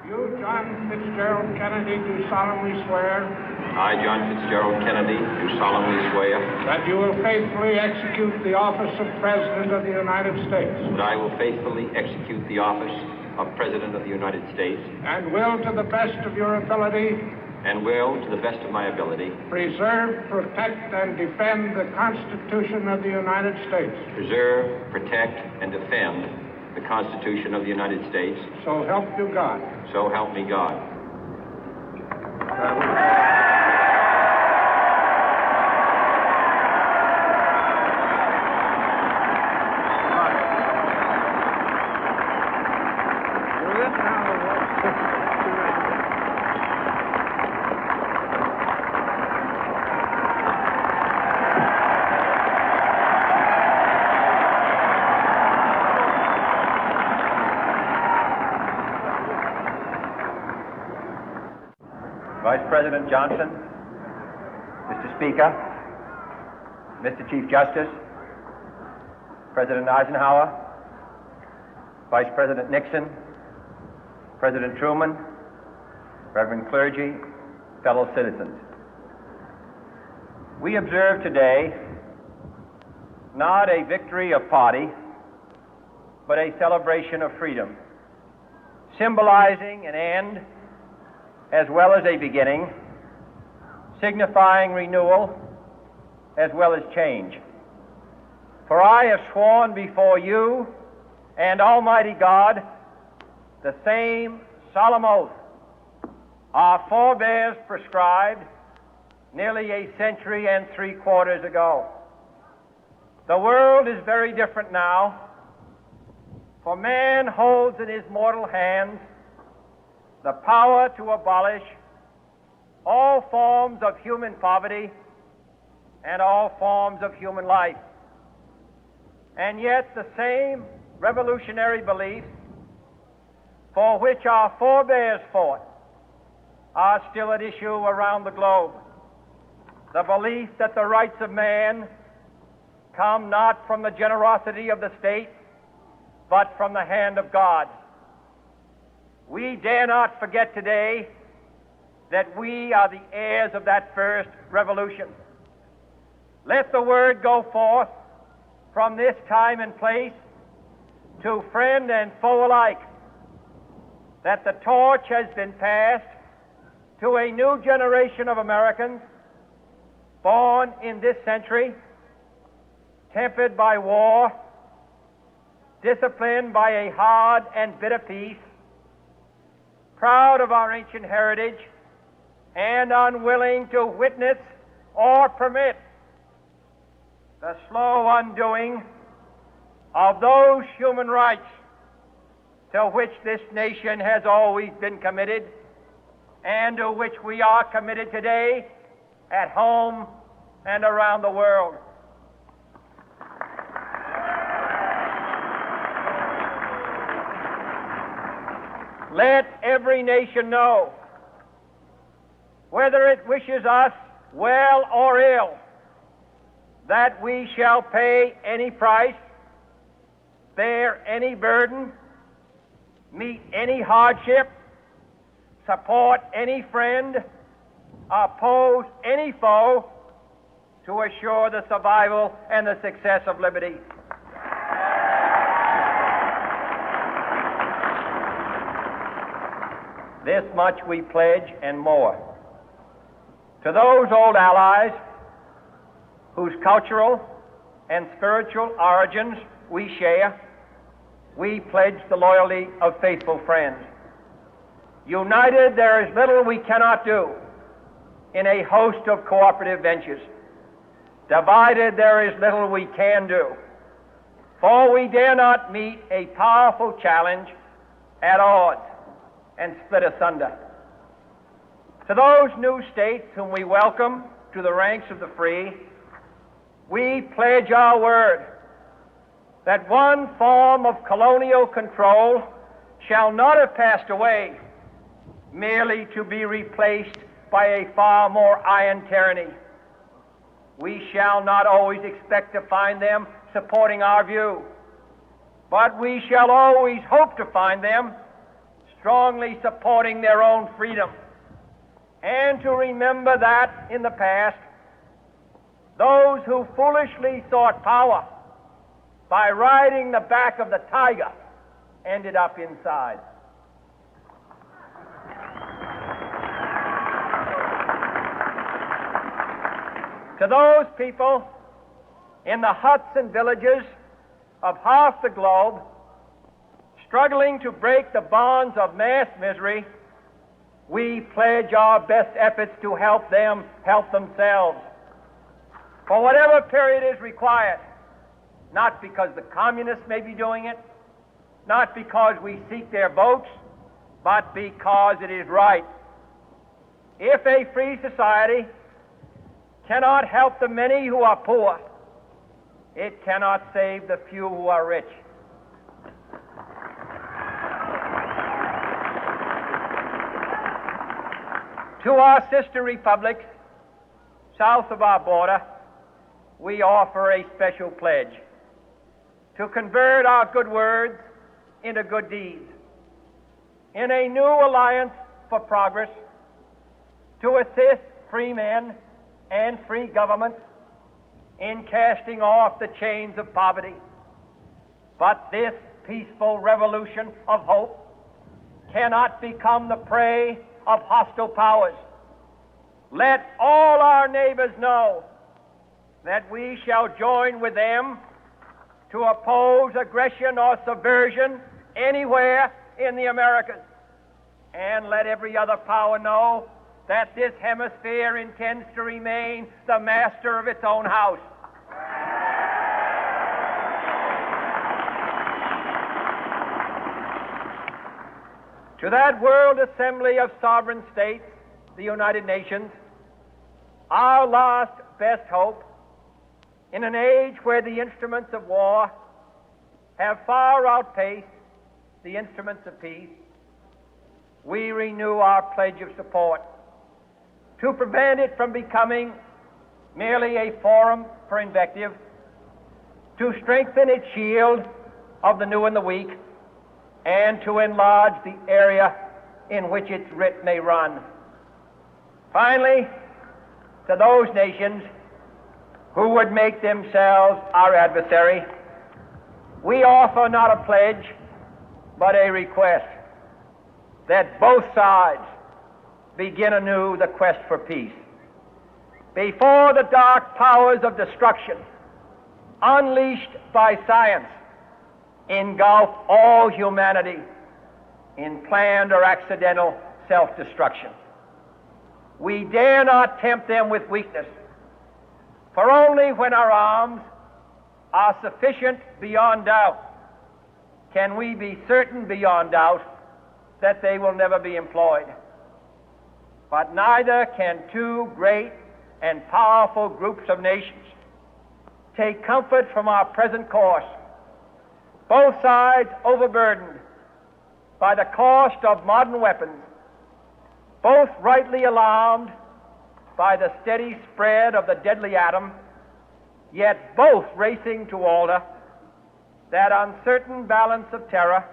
You, John Fitzgerald Kennedy, do solemnly swear I, John Fitzgerald Kennedy, do solemnly swear that you will faithfully execute the office of President of the United States that I will faithfully execute the office of President of the United States and will, to the best of your ability, and will, to the best of my ability, preserve, protect, and defend the Constitution of the United States. preserve, protect, and defend the Constitution of the United States. So help you God. So help me God. Vice President Johnson, Mr. Speaker, Mr. Chief Justice, President Eisenhower, Vice President Nixon, President Truman, Reverend clergy, fellow citizens. We observe today not a victory of party, but a celebration of freedom, symbolizing an end as well as a beginning, signifying renewal as well as change. For I have sworn before you and Almighty God the same solemn oath our forebears prescribed nearly a century and 3/4 ago. The world is very different now, for man holds in his mortal hands the power to abolish all forms of human poverty and all forms of human life. And yet the same revolutionary beliefs for which our forebears fought are still at issue around the globe. The belief that the rights of man come not from the generosity of the state, but from the hand of God. We dare not forget today that we are the heirs of that first revolution. Let the word go forth from this time and place to friend and foe alike that the torch has been passed to a new generation of Americans born in this century, tempered by war, disciplined by a hard and bitter peace, proud of our ancient heritage, and unwilling to witness or permit the slow undoing of those human rights to which this nation has always been committed and to which we are committed today at home and around the world. Let every nation know, whether it wishes us well or ill, that we shall pay any price, bear any burden, meet any hardship, support any friend, oppose any foe to assure the survival and the success of liberty. This much we pledge and more. To those old allies whose cultural and spiritual origins we share, we pledge the loyalty of faithful friends. United, there is little we cannot do in a host of cooperative ventures. Divided, there is little we can do, for we dare not meet a powerful challenge at odds and split asunder. To those new states whom we welcome to the ranks of the free, we pledge our word that one form of colonial control shall not have passed away, merely to be replaced by a far more iron tyranny. We shall not always expect to find them supporting our view, but we shall always hope to find them strongly supporting their own freedom, and to remember that in the past, those who foolishly sought power by riding the back of the tiger ended up inside. To those people in the huts and villages of half the globe struggling to break the bonds of mass misery, we pledge our best efforts to help them help themselves for whatever period is required, not because the communists may be doing it, not because we seek their votes, but because it is right. If a free society cannot help the many who are poor, it cannot save the few who are rich. To our sister republics south of our border, we offer a special pledge to convert our good words into good deeds, in a new alliance for progress, to assist free men and free governments in casting off the chains of poverty. But this peaceful revolution of hope cannot become the prey of hostile powers. Let all our neighbors know that we shall join with them to oppose aggression or subversion anywhere in the Americas. And let every other power know that this hemisphere intends to remain the master of its own house. To that World Assembly of Sovereign States, the United Nations, our last best hope, in an age where the instruments of war have far outpaced the instruments of peace, we renew our pledge of support to prevent it from becoming merely a forum for invective, to strengthen its shield of the new and the weak, and to enlarge the area in which its writ may run. Finally, to those nations who would make themselves our adversary, we offer not a pledge, but a request that both sides begin anew the quest for peace. Before the dark powers of destruction, unleashed by science, engulf all humanity in planned or accidental self-destruction, we dare not tempt them with weakness, for only when our arms are sufficient beyond doubt can we be certain beyond doubt that they will never be employed. But neither can two great and powerful groups of nations take comfort from our present course, both sides overburdened by the cost of modern weapons, both rightly alarmed by the steady spread of the deadly atom, yet both racing to alter that uncertain balance of terror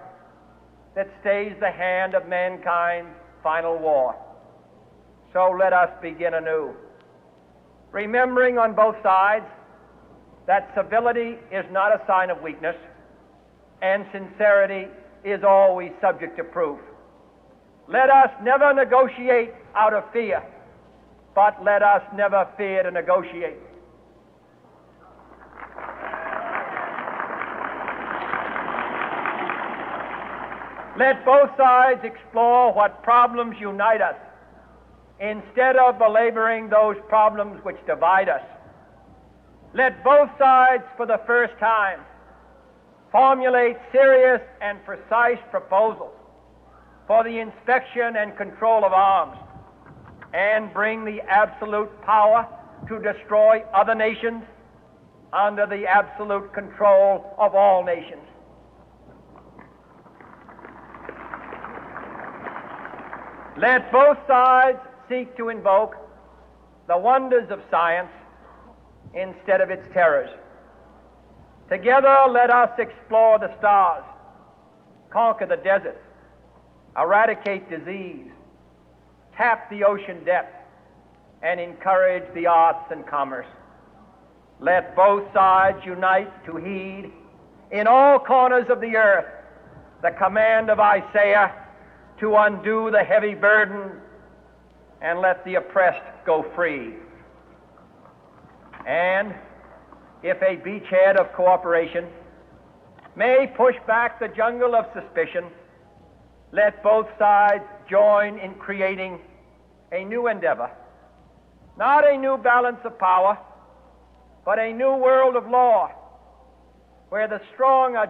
that stays the hand of mankind's final war. So let us begin anew, remembering on both sides that civility is not a sign of weakness, and sincerity is always subject to proof. Let us never negotiate out of fear, but let us never fear to negotiate. Let both sides explore what problems unite us, instead of belaboring those problems which divide us. Let both sides, for the first time, formulate serious and precise proposals for the inspection and control of arms, and bring the absolute power to destroy other nations under the absolute control of all nations. Let both sides seek to invoke the wonders of science instead of its terrors. Together, let us explore the stars, conquer the deserts, eradicate disease, tap the ocean depth, and encourage the arts and commerce. Let both sides unite to heed in all corners of the earth the command of Isaiah to undo the heavy burden and let the oppressed go free. And if a beachhead of cooperation may push back the jungle of suspicion, let both sides join in creating a new endeavor, not a new balance of power, but a new world of law, where the strong are